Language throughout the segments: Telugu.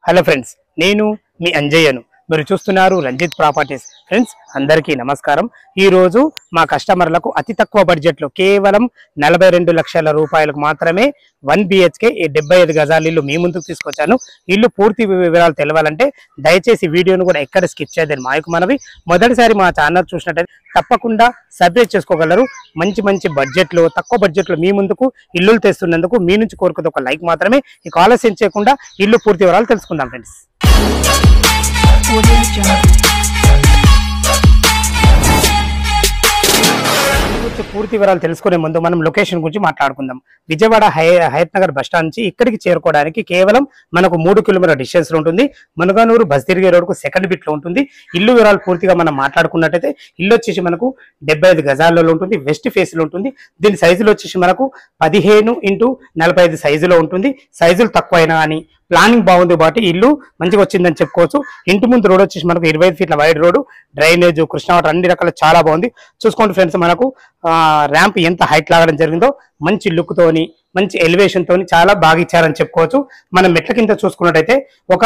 హలో ఫ్రెండ్స్, నేను మీ అంజయ్యను. మీరు చూస్తున్నారు రంజిత్ ప్రాపర్టీస్. ఫ్రెండ్స్ అందరికీ నమస్కారం. ఈ రోజు మా కస్టమర్లకు అతి తక్కువ బడ్జెట్లో కేవలం 42 లక్షల రూపాయలకు మాత్రమే 1 BHK 75 గజాల ఇల్లు మీ ముందుకు తీసుకొచ్చాను. ఇల్లు పూర్తి వివరాలు తెలవాలంటే దయచేసి వీడియోను కూడా ఎక్కడ స్కిప్ చేయదని మాకు మనవి. మొదటిసారి మా ఛానల్ చూసినట్టయితే తప్పకుండా సబ్స్క్రైబ్ చేసుకోగలరు. మంచి బడ్జెట్లో, తక్కువ బడ్జెట్లో మీ ముందుకు ఇల్లులు తెస్తున్నందుకు మీ నుంచి కోరుకునే ఒక లైక్ మాత్రమే. ఈ ఆలస్యం చేయకుండా ఇల్లు పూర్తి వివరాలు తెలుసుకుందాం ఫ్రెండ్స్. పూర్తి వివరాలు తెలుసుకునే ముందు మనం లొకేషన్ గురించి మాట్లాడుకుందాం. విజయవాడ హయత్ నగర్ బస్ స్టాండ్ నుంచి ఇక్కడికి చేరుకోవడానికి కేవలం మనకు 3 కిలోమీటర్ల డిస్టెన్స్ లో ఉంటుంది. మునగానూరు బస్ తిరిగే రోడ్ కు సెకండ్ బిట్ లో ఉంటుంది. ఇల్లు వివరాలు పూర్తిగా మనం మాట్లాడుకున్నట్టయితే ఇల్లు వచ్చేసి మనకు 75 గజాలలో ఉంటుంది. వెస్ట్ ఫేస్ లో ఉంటుంది. దీని సైజులు వచ్చేసి మనకు 15x45 సైజులో ఉంటుంది. సైజులు తక్కువైనా కానీ ప్లానింగ్ బాగుంది కాబట్టి ఇల్లు మంచిగా వచ్చిందని చెప్పుకోవచ్చు. ఇంటి ముందు రోడ్ వచ్చేసి మనకు 25 ఫీట్ల wide road, drainage, Krishna water అన్ని రకాల చాలా బాగుంది. చూసుకోండి ఫ్రెండ్స్, మనకు ర్యాంప్ ఎంత హైట్ లాగడం జరిగిందో మంచి లుక్ తోని, మంచి ఎలివేషన్ తోని చాలా బాగా ఇచ్చారని చెప్పుకోవచ్చు. మనం మెట్ల కింద చూసుకున్నట్టయితే ఒక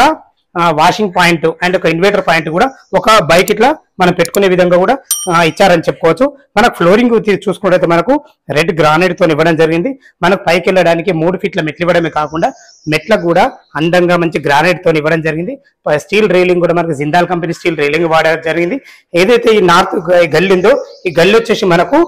వాషింగ్ పాయింట్ అండ్ ఒక ఇన్వర్టర్ పాయింట్ కూడా ఒక బైక్ ఇట్లా మనం పెట్టుకునే విధంగా కూడా ఇచ్చారని చెప్పుకోవచ్చు. మనకు ఫ్లోరింగ్ చూసుకున్నట్టయితే మనకు రెడ్ గ్రానైట్ తో ఇవ్వడం జరిగింది. మనకు పైకి వెళ్ళడానికి 3 ఫీట్ల మెట్లు ఇవ్వడమే కాకుండా మెట్లకు కూడా అందంగా మంచి గ్రానైట్ తో ఇవ్వడం జరిగింది. స్టీల్ రైలింగ్ కూడా మనకు జిందాల్ కంపెనీ స్టీల్ రైలింగ్ వాడడం జరిగింది. ఏదైతే ఈ నార్త్ గల్లి ఉందో ఈ గల్లి వచ్చేసి మనకు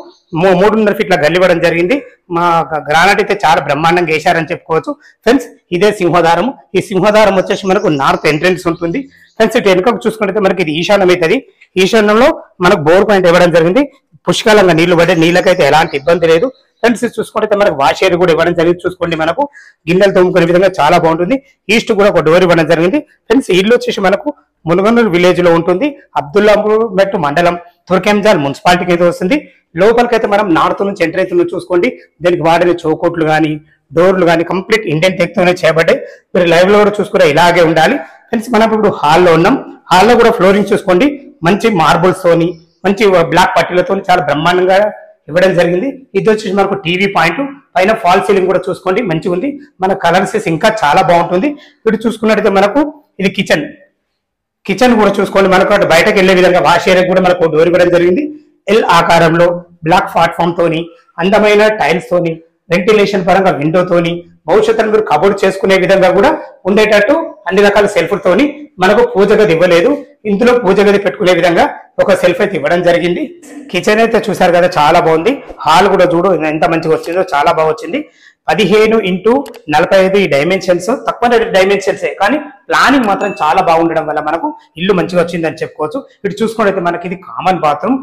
3.5 ఫీట్ల గల్లి ఇవ్వడం జరిగింది. మా గ్రానైట్ అయితే చాలా బ్రహ్మాండంగా వేశారని చెప్పుకోవచ్చు. ఫ్రెండ్స్ ఇదే సింహదారం. ఈ సింహదారం వచ్చేసి మనకు నార్త్ ఎంట్రెన్స్ ఉంటుంది. ఫ్రెండ్స్ ఇటు వెనుకకు చూసుకుంటే మనకి ఇది ఈశాన్యం అవుతుంది. ఈశాన్యంలో మనకు బోర్ పాయింట్ ఇవ్వడం జరిగింది. పుష్కలంగా నీళ్లు పడే, నీళ్ళకైతే ఎలాంటి ఇబ్బంది లేదు. ఫ్రెండ్స్ చూసుకుంటే మనకు వాష్ ఏరియా కూడా ఇవ్వడం జరిగింది. చూసుకోండి, మనకు గిన్నెలు తోముకునే విధంగా చాలా బాగుంటుంది. ఈస్ట్ కూడా ఒక డోర్ ఇవ్వడం జరిగింది. ఫ్రెండ్స్ ఇల్లు వచ్చేసి మనకు మునగనూరు విలేజ్ లో ఉంటుంది. అబ్దుల్లాపూర్ మెట్టు మండలం, తుర్కెంజాల్ మున్సిపాలిటీకి అయితే వస్తుంది. లోపలికైతే మనం నార్త్ నుంచి ఎంటర్ అవుతున్న చూసుకోండి. దీనికి వాడిన చౌకోట్లు కానీ డోర్లు కానీ కంప్లీట్ ఇండియన్ టెక్ తోనే చేయబడ్డాయి. మీరు లైవ్ లో కూడా చూసుకుంటే ఇలాగే ఉండాలి. ఫ్రెండ్స్ మనం ఇప్పుడు హాల్లో ఉన్నాం. హాల్లో కూడా ఫ్లోరింగ్ చూసుకోండి, మంచి మార్బుల్స్ తోని, మంచి బ్లాక్ పట్టీలతో చాలా బ్రహ్మాండంగా ఇవ్వడం జరిగింది. ఇది వచ్చేసి మనకు టీవీ పాయింట్, పైన ఫాల్ సీలింగ్ కూడా చూసుకోండి మంచిగా ఉంది. మన కలర్సెస్ ఇంకా చాలా బాగుంటుంది. ఇటు చూసుకున్నట్టయితే మనకు ఇది కిచెన్ కూడా చూసుకోండి. మనకు అటు బయటకు వెళ్లే విధంగా వాష్ ఏరియా కూడా మనకు డోర్ ఇవ్వడం జరిగింది. ఎల్ ఆకారంలో బ్లాక్ ప్లాట్ఫామ్ తోని, అందమైన టైల్స్ తోని, వెంటిలేషన్ పరంగా విండో తోని, భవిష్యత్తులో మీరు కబోర్డ్ చేసుకునే విధంగా కూడా ఉండేటట్టు అన్ని రకాల సెల్ఫ్లతోని మనకు పూజ గది ఇవ్వలేదు. ఇందులో పూజ గది పెట్టుకునే విధంగా ఒక సెల్ఫ్ అయితే ఇవ్వడం జరిగింది. కిచెన్ అయితే చూసారు కదా, చాలా బాగుంది. హాల్ కూడా చూడు ఎంత మంచిగా వచ్చిందో, చాలా బాగా వచ్చింది. 15x45 ఈ డైమెన్షన్స్ తక్కువ డైమెన్షన్సే, కానీ ప్లానింగ్ మాత్రం చాలా బాగుండడం వల్ల మనకు ఇల్లు మంచిగా వచ్చిందని చెప్పుకోవచ్చు. ఇటు చూసుకుంటే మనకి ఇది కామన్ బాత్రూమ్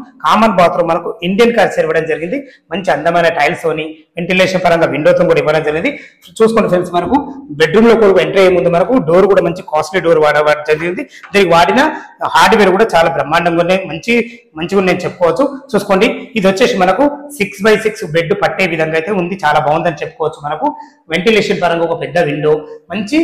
మనకు ఇండియన్ కల్చర్ ఇవ్వడం జరిగింది. మంచి అందమైన టైల్స్ తోని, వెంటిలేషన్ పరంగా విండోతో కూడా ఇవ్వడం జరిగింది. చూసుకోండి ఫ్రెండ్స్, మనకు బెడ్రూమ్ లో కూడా ఎంటర్ అయ్యే ముందు మనకు డోర్ కూడా మంచి కాస్ట్లీ డోర్ వాడడం జరిగింది. దీనికి వాడిన హార్డ్వేర్ కూడా చాలా బ్రహ్మాండంగా ఉన్నాయి, మంచిగా ఉన్నాయని చెప్పుకోవచ్చు. చూసుకోండి, ఇది వచ్చేసి మనకు 6x6 బెడ్ పట్టే విధంగా అయితే ఉంది. చాలా బాగుందని చెప్పుకోవచ్చు. మనకు వెంటిలేషన్ పరంగా ఒక పెద్ద విండో, మంచి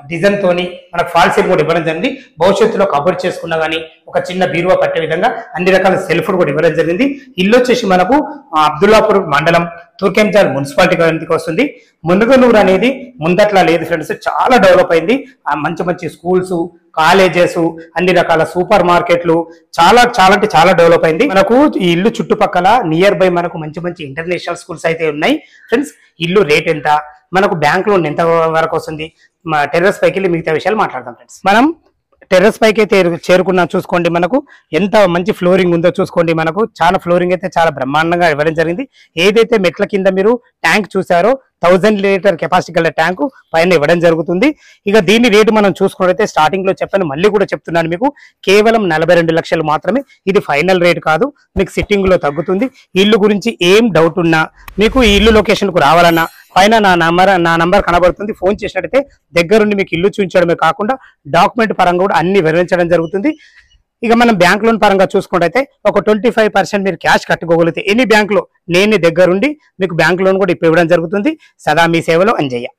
డిజైన్ తోని మనకు ఫాల్ సీలింగ్ కూడా ఇవ్వడం జరిగింది. భవిష్యత్తులో కబోర్డ్ చేసుకున్నా కానీ ఒక చిన్న బీరువా పట్టే విధంగా అన్ని రకాల సెల్ఫ్ కూడా ఇవ్వడం జరిగింది. ఇల్లు వచ్చేసి మనకు అబ్దుల్లాపూర్ మండలం, తుర్కెంజాల్ మున్సిపాలిటీకి వస్తుంది. మునగనూరు అనేది ముందట్లా లేదు ఫ్రెండ్స్, చాలా డెవలప్ అయింది. మంచి స్కూల్స్, కాలేజెస్, అన్ని రకాల సూపర్ మార్కెట్లు చాలా డెవలప్ అయింది. మనకు ఈ ఇల్లు చుట్టుపక్కల నియర్ బై మనకు మంచి ఇంటర్నేషనల్ స్కూల్స్ అయితే ఉన్నాయి. ఫ్రెండ్స్ ఇల్లు రేట్ ఎంత, మనకు బ్యాంక్ లోన్ ఎంత వరకు వస్తుంది, టెర్రస్ పైకి వెళ్ళి మిగతా విషయాలు మాట్లాడదాం ఫ్రెండ్స్. మనం టెర్రస్ పైకి అయితే చేరుకున్నాం. చూసుకోండి, మనకు ఎంత మంచి ఫ్లోరింగ్ ఉందో చూసుకోండి. మనకు చాలా ఫ్లోరింగ్ అయితే చాలా బ్రహ్మాండంగా ఇవ్వడం జరిగింది. ఏదైతే మెట్ల కింద మీరు ట్యాంక్ చూసారో 1000 లీటర్ కెపాసిటీ గల ట్యాంకు పైన ఇవ్వడం జరుగుతుంది. ఇక దీని రేటు మనం చూసుకున్నట్లయితే స్టార్టింగ్ లో చెప్పాను, మళ్ళీ కూడా చెప్తున్నాను మీకు, కేవలం 42 లక్షలు మాత్రమే. ఇది ఫైనల్ రేట్ కాదు, మీకు సిట్టింగ్ లో తగ్గుతుంది. ఇల్లు గురించి ఏం డౌట్ ఉన్నా, మీకు ఈ ఇల్లు లొకేషన్ కు రావాలన్నా పైన నా నంబర్ కనబడుతుంది. ఫోన్ చేసినట్టయితే దగ్గరుండి మీకు ఇల్లు చూపించడమే కాకుండా డాక్యుమెంట్ పరంగా కూడా అన్ని వివరించడం జరుగుతుంది. ఇక మనం బ్యాంక్ లోన్ పరంగా చూసుకుంటే ఒక 25% మీరు క్యాష్ కట్టుకోగలిగితే ఎనీ బ్యాంక్ లో నేను దగ్గరుండి మీకు బ్యాంక్ లోన్ కూడా ఇవ్వడం జరుగుతుంది. సదా మీ సేవలో అంజయ్య.